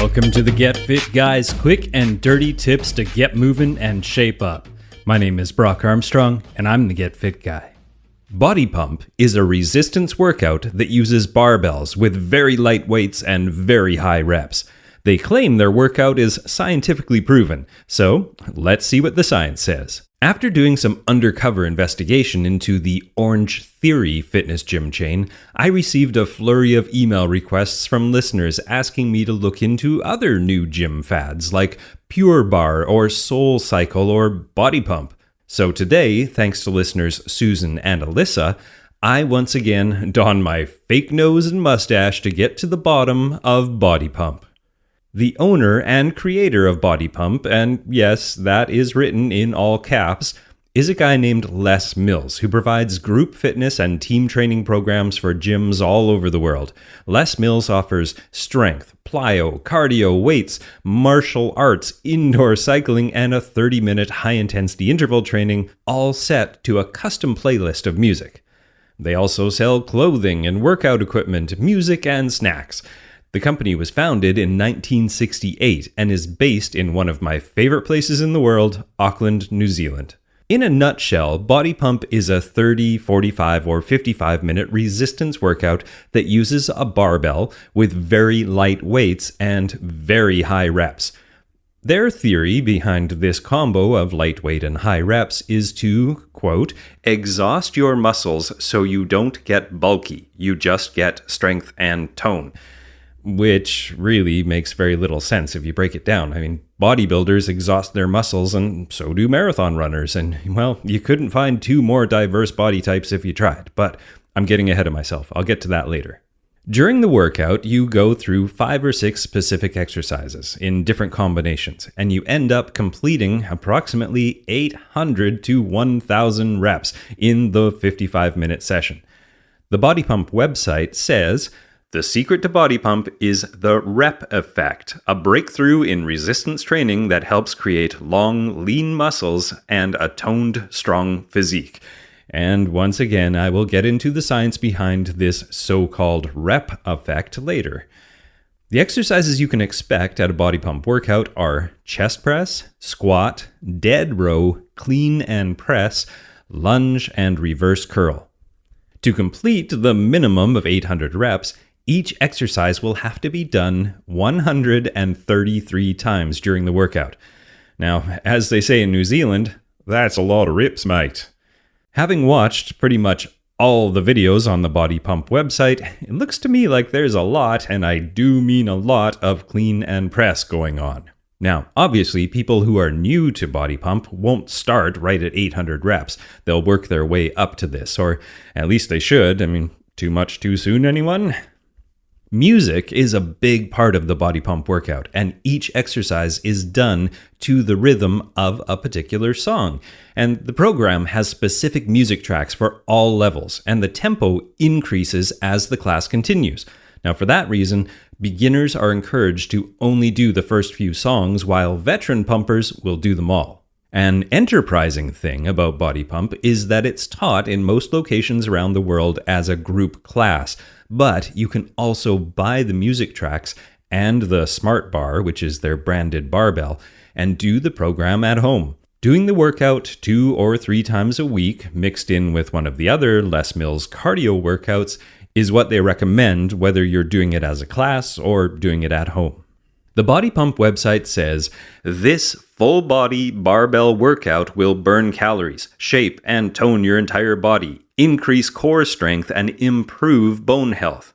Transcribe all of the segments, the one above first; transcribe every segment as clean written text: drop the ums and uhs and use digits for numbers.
Welcome to the Get Fit Guys, quick and dirty tips to get moving and shape up. My name is Brock Armstrong, and I'm the Get Fit Guy. Body Pump is a resistance workout that uses barbells with very light weights and very high reps. They claim their workout is scientifically proven, so let's see what the science says. After doing some undercover investigation into the Orange Theory fitness gym chain, I received a flurry of email requests from listeners asking me to look into other new gym fads like Pure Barre or Soul Cycle or Body Pump. So today, thanks to listeners Susan and Alyssa, I once again don my fake nose and mustache to get to the bottom of Body Pump. The owner and creator of Body Pump, and yes, that is written in all caps, is a guy named Les Mills, who provides group fitness and team training programs for gyms all over the world. Les Mills offers strength, plyo, cardio, weights, martial arts, indoor cycling, and a 30-minute high-intensity interval training, all set to a custom playlist of music. They also sell clothing and workout equipment, music, and snacks. The company was founded in 1968 and is based in one of my favorite places in the world, Auckland, New Zealand. In a nutshell, Body Pump is a 30, 45, or 55-minute resistance workout that uses a barbell with very light weights and very high reps. Their theory behind this combo of lightweight and high reps is to, quote, exhaust your muscles so you don't get bulky, you just get strength and tone. Which really makes very little sense if you break it down. I mean, bodybuilders exhaust their muscles and so do marathon runners. And, well, you couldn't find two more diverse body types if you tried. But I'm getting ahead of myself. I'll get to that later. During the workout, you go through 5 or 6 specific exercises in different combinations, and you end up completing approximately 800 to 1,000 reps in the 55-minute session. The Body Pump website says, the secret to Body Pump is the rep effect, a breakthrough in resistance training that helps create long, lean muscles and a toned, strong physique. And once again, I will get into the science behind this so-called rep effect later. The exercises you can expect at a Body Pump workout are chest press, squat, dead row, clean and press, lunge, and reverse curl. To complete the minimum of 800 reps, each exercise will have to be done 133 times during the workout. Now, as they say in New Zealand, that's a lot of reps, mate. Having watched pretty much all the videos on the Body Pump website, it looks to me like there's a lot, and I do mean a lot, of clean and press going on. Now, obviously, people who are new to Body Pump won't start right at 800 reps. They'll work their way up to this, or at least they should. I mean, too much too soon, anyone? Music is a big part of the Body Pump workout, and each exercise is done to the rhythm of a particular song. And the program has specific music tracks for all levels, and the tempo increases as the class continues. Now, for that reason, beginners are encouraged to only do the first few songs, while veteran pumpers will do them all. An enterprising thing about Body Pump is that it's taught in most locations around the world as a group class, but you can also buy the music tracks and the Smart Bar, which is their branded barbell, and do the program at home. Doing the workout 2 or 3 times a week, mixed in with one of the other Les Mills cardio workouts, is what they recommend whether you're doing it as a class or doing it at home. The Body Pump website says, this full-body barbell workout will burn calories, shape and tone your entire body, increase core strength, and improve bone health.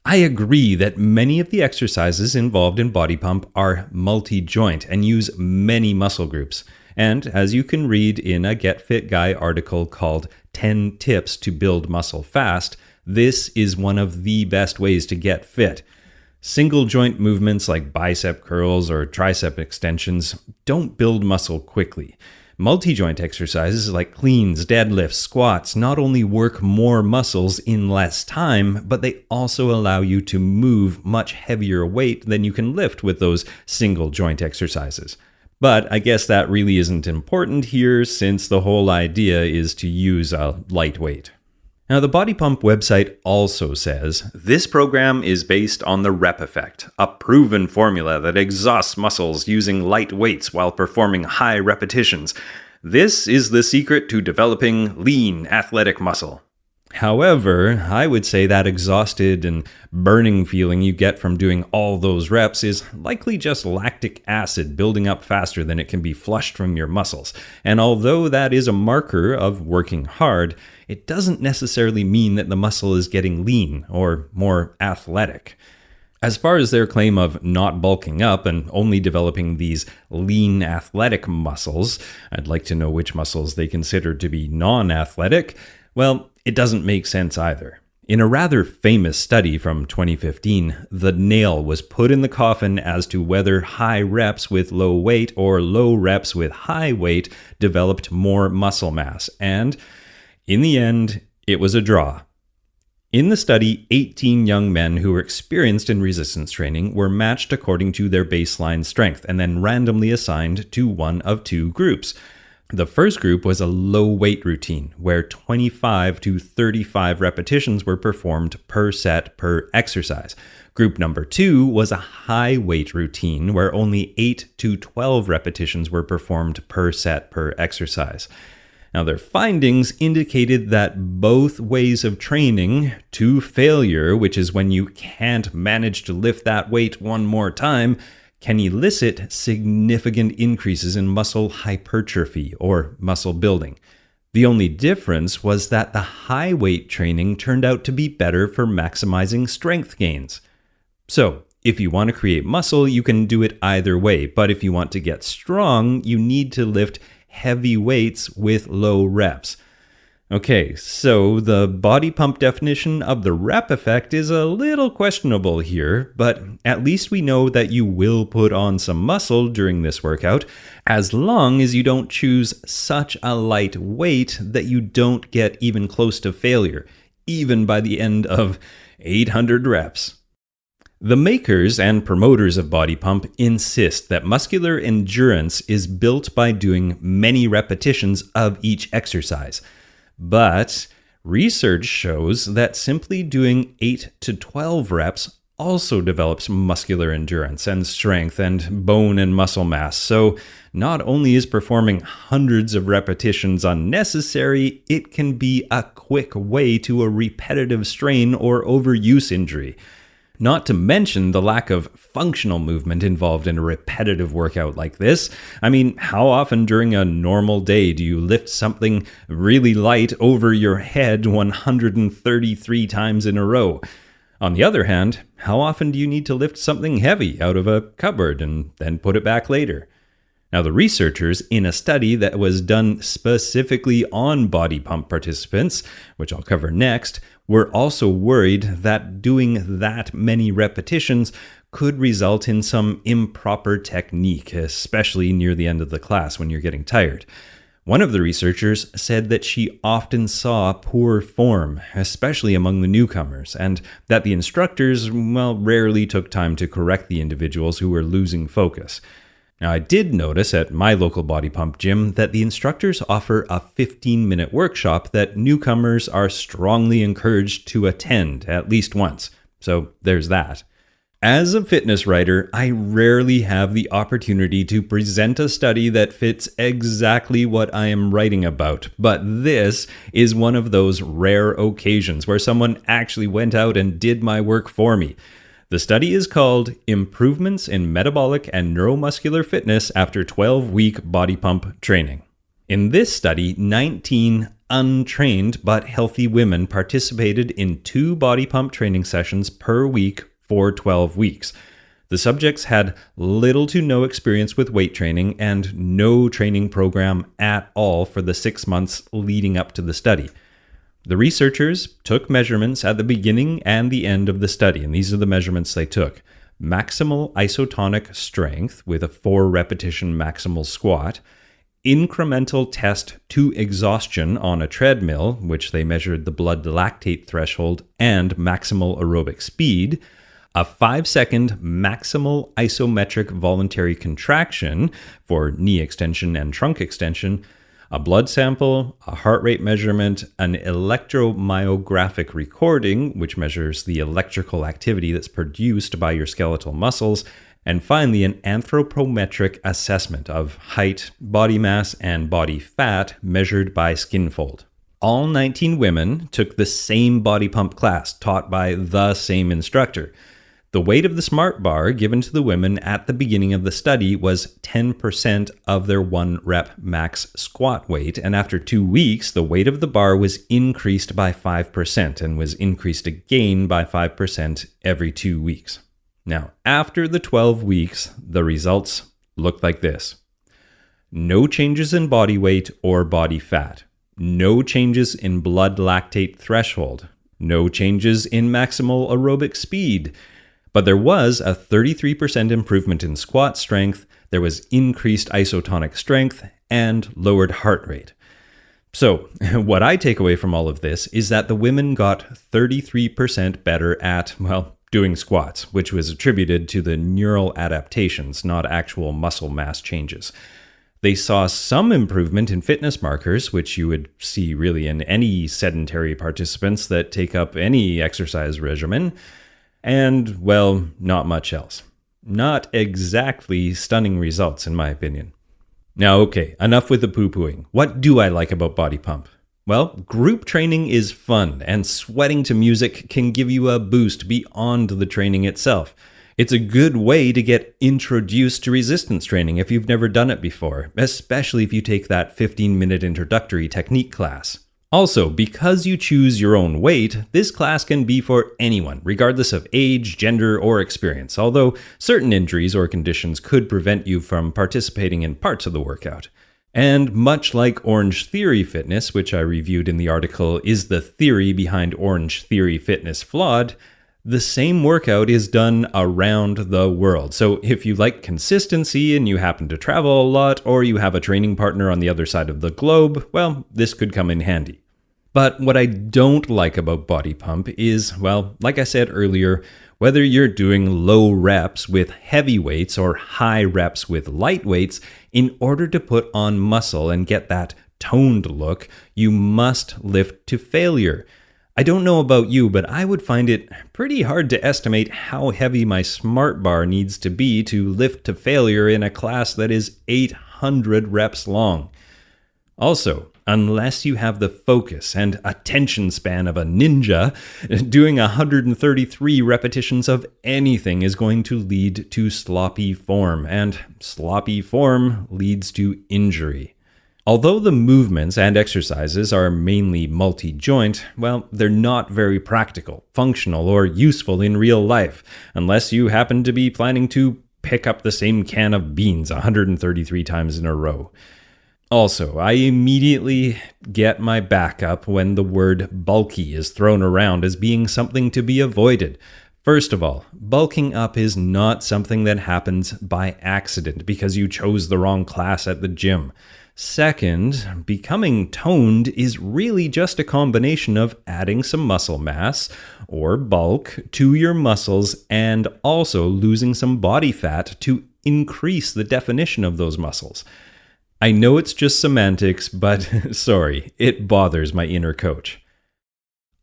I agree that many of the exercises involved in Body Pump are multi-joint and use many muscle groups. And as you can read in a Get Fit Guy article called 10 Tips to Build Muscle Fast, this is one of the best ways to get fit. Single joint movements like bicep curls or tricep extensions don't build muscle quickly. Multi-joint exercises like cleans, deadlifts, squats not only work more muscles in less time, but they also allow you to move much heavier weight than you can lift with those single joint exercises. But I guess that really isn't important here, since the whole idea is to use a lightweight. Now, the Body Pump website also says, this program is based on the rep effect, a proven formula that exhausts muscles using light weights while performing high repetitions. This is the secret to developing lean, athletic muscle. However, I would say that exhausted and burning feeling you get from doing all those reps is likely just lactic acid building up faster than it can be flushed from your muscles. And although that is a marker of working hard, it doesn't necessarily mean that the muscle is getting lean or more athletic. As far as their claim of not bulking up and only developing these lean athletic muscles, I'd like to know which muscles they consider to be non-athletic. Well, it doesn't make sense either. In a rather famous study from 2015, the nail was put in the coffin as to whether high reps with low weight or low reps with high weight developed more muscle mass, and in the end, it was a draw. In the study, 18 young men who were experienced in resistance training were matched according to their baseline strength and then randomly assigned to one of two groups. The first group was a low-weight routine, where 25 to 35 repetitions were performed per set per exercise. Group number 2 was a high-weight routine, where only 8 to 12 repetitions were performed per set per exercise. Now, their findings indicated that both ways of training to failure, which is when you can't manage to lift that weight one more time, can elicit significant increases in muscle hypertrophy or muscle building. The only difference was that the high weight training turned out to be better for maximizing strength gains. So, if you want to create muscle, you can do it either way, but if you want to get strong, you need to lift heavy weights with low reps. Okay, so the body pump definition of the rep effect is a little questionable here, but at least we know that you will put on some muscle during this workout, as long as you don't choose such a light weight that you don't get even close to failure, even by the end of 800 reps. The makers and promoters of Body Pump insist that muscular endurance is built by doing many repetitions of each exercise. But research shows that simply doing 8 to 12 reps also develops muscular endurance and strength and bone and muscle mass. So not only is performing hundreds of repetitions unnecessary, it can be a quick way to a repetitive strain or overuse injury. Not to mention the lack of functional movement involved in a repetitive workout like this. I mean, how often during a normal day do you lift something really light over your head 133 times in a row? On the other hand, how often do you need to lift something heavy out of a cupboard and then put it back later? Now, the researchers, in a study that was done specifically on body pump participants, which I'll cover next, were also worried that doing that many repetitions could result in some improper technique, especially near the end of the class when you're getting tired. One of the researchers said that she often saw poor form, especially among the newcomers, and that the instructors, rarely took time to correct the individuals who were losing focus. Now, I did notice at my local body pump gym that the instructors offer a 15-minute workshop that newcomers are strongly encouraged to attend at least once. So there's that. As a fitness writer, I rarely have the opportunity to present a study that fits exactly what I am writing about, but this is one of those rare occasions where someone actually went out and did my work for me. The study is called Improvements in Metabolic and Neuromuscular Fitness After 12-Week Body Pump Training. In this study, 19 untrained but healthy women participated in 2 body pump training sessions per week for 12 weeks. The subjects had little to no experience with weight training and no training program at all for the 6 months leading up to the study. The researchers took measurements at the beginning and the end of the study, and these are the measurements they took. Maximal isotonic strength with a 4-repetition maximal squat, incremental test to exhaustion on a treadmill, which they measured the blood lactate threshold and maximal aerobic speed, a 5-second maximal isometric voluntary contraction for knee extension and trunk extension, a blood sample, a heart rate measurement, an electromyographic recording, which measures the electrical activity that's produced by your skeletal muscles, and finally an anthropometric assessment of height, body mass, and body fat measured by skin fold. All 19 women took the same body pump class taught by the same instructor. The weight of the smart bar given to the women at the beginning of the study was 10% of their 1 rep max squat weight, and after 2 weeks, the weight of the bar was increased by 5% and was increased again by 5% every 2 weeks. Now, after the 12 weeks, the results looked like this. No changes in body weight or body fat. No changes in blood lactate threshold. No changes in maximal aerobic speed. But there was a 33% improvement in squat strength, there was increased isotonic strength, and lowered heart rate. So, what I take away from all of this is that the women got 33% better at, doing squats, which was attributed to the neural adaptations, not actual muscle mass changes. They saw some improvement in fitness markers, which you would see really in any sedentary participants that take up any exercise regimen. And, not much else. Not exactly stunning results, in my opinion. Now, okay, enough with the poo-pooing. What do I like about Body Pump? Well, group training is fun, and sweating to music can give you a boost beyond the training itself. It's a good way to get introduced to resistance training if you've never done it before, especially if you take that 15-minute introductory technique class. Also, because you choose your own weight, this class can be for anyone, regardless of age, gender, or experience, although certain injuries or conditions could prevent you from participating in parts of the workout. And much like Orange Theory Fitness, which I reviewed in the article Is the Theory Behind Orange Theory Fitness Flawed?, the same workout is done around the world. So if you like consistency and you happen to travel a lot, or you have a training partner on the other side of the globe, this could come in handy. But what I don't like about Body Pump is, like I said earlier, whether you're doing low reps with heavy weights or high reps with light weights, in order to put on muscle and get that toned look, you must lift to failure. I don't know about you, but I would find it pretty hard to estimate how heavy my smart bar needs to be to lift to failure in a class that is 800 reps long. Also, unless you have the focus and attention span of a ninja, doing 133 repetitions of anything is going to lead to sloppy form, and sloppy form leads to injury. Although the movements and exercises are mainly multi-joint, they're not very practical, functional, or useful in real life, unless you happen to be planning to pick up the same can of beans 133 times in a row. Also, I immediately get my back up when the word bulky is thrown around as being something to be avoided. First of all, bulking up is not something that happens by accident because you chose the wrong class at the gym. Second, becoming toned is really just a combination of adding some muscle mass or bulk to your muscles and also losing some body fat to increase the definition of those muscles. I know it's just semantics, but sorry, it bothers my inner coach.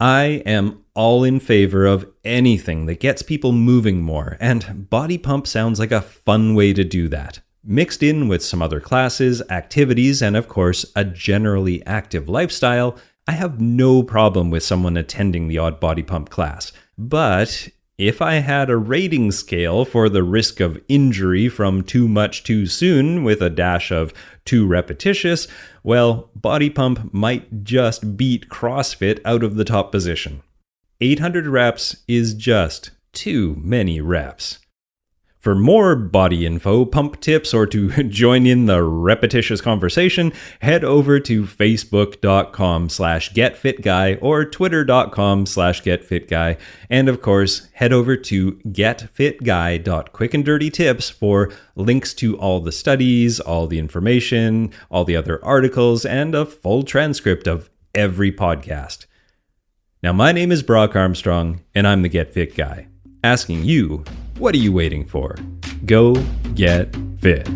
I am all in favor of anything that gets people moving more, and Body Pump sounds like a fun way to do that. Mixed in with some other classes, activities, and of course, a generally active lifestyle, I have no problem with someone attending the odd Body Pump class. But if I had a rating scale for the risk of injury from too much too soon with a dash of too repetitious, Body Pump might just beat CrossFit out of the top position. 800 reps is just too many reps. For more body info, pump tips, or to join in the repetitious conversation, head over to facebook.com/getfitguy or twitter.com/getfitguy. And of course, head over to getfitguy.quickanddirtytips for links to all the studies, all the information, all the other articles, and a full transcript of every podcast. Now, my name is Brock Armstrong, and I'm the Get Fit Guy. Asking you, what are you waiting for? Go get fit.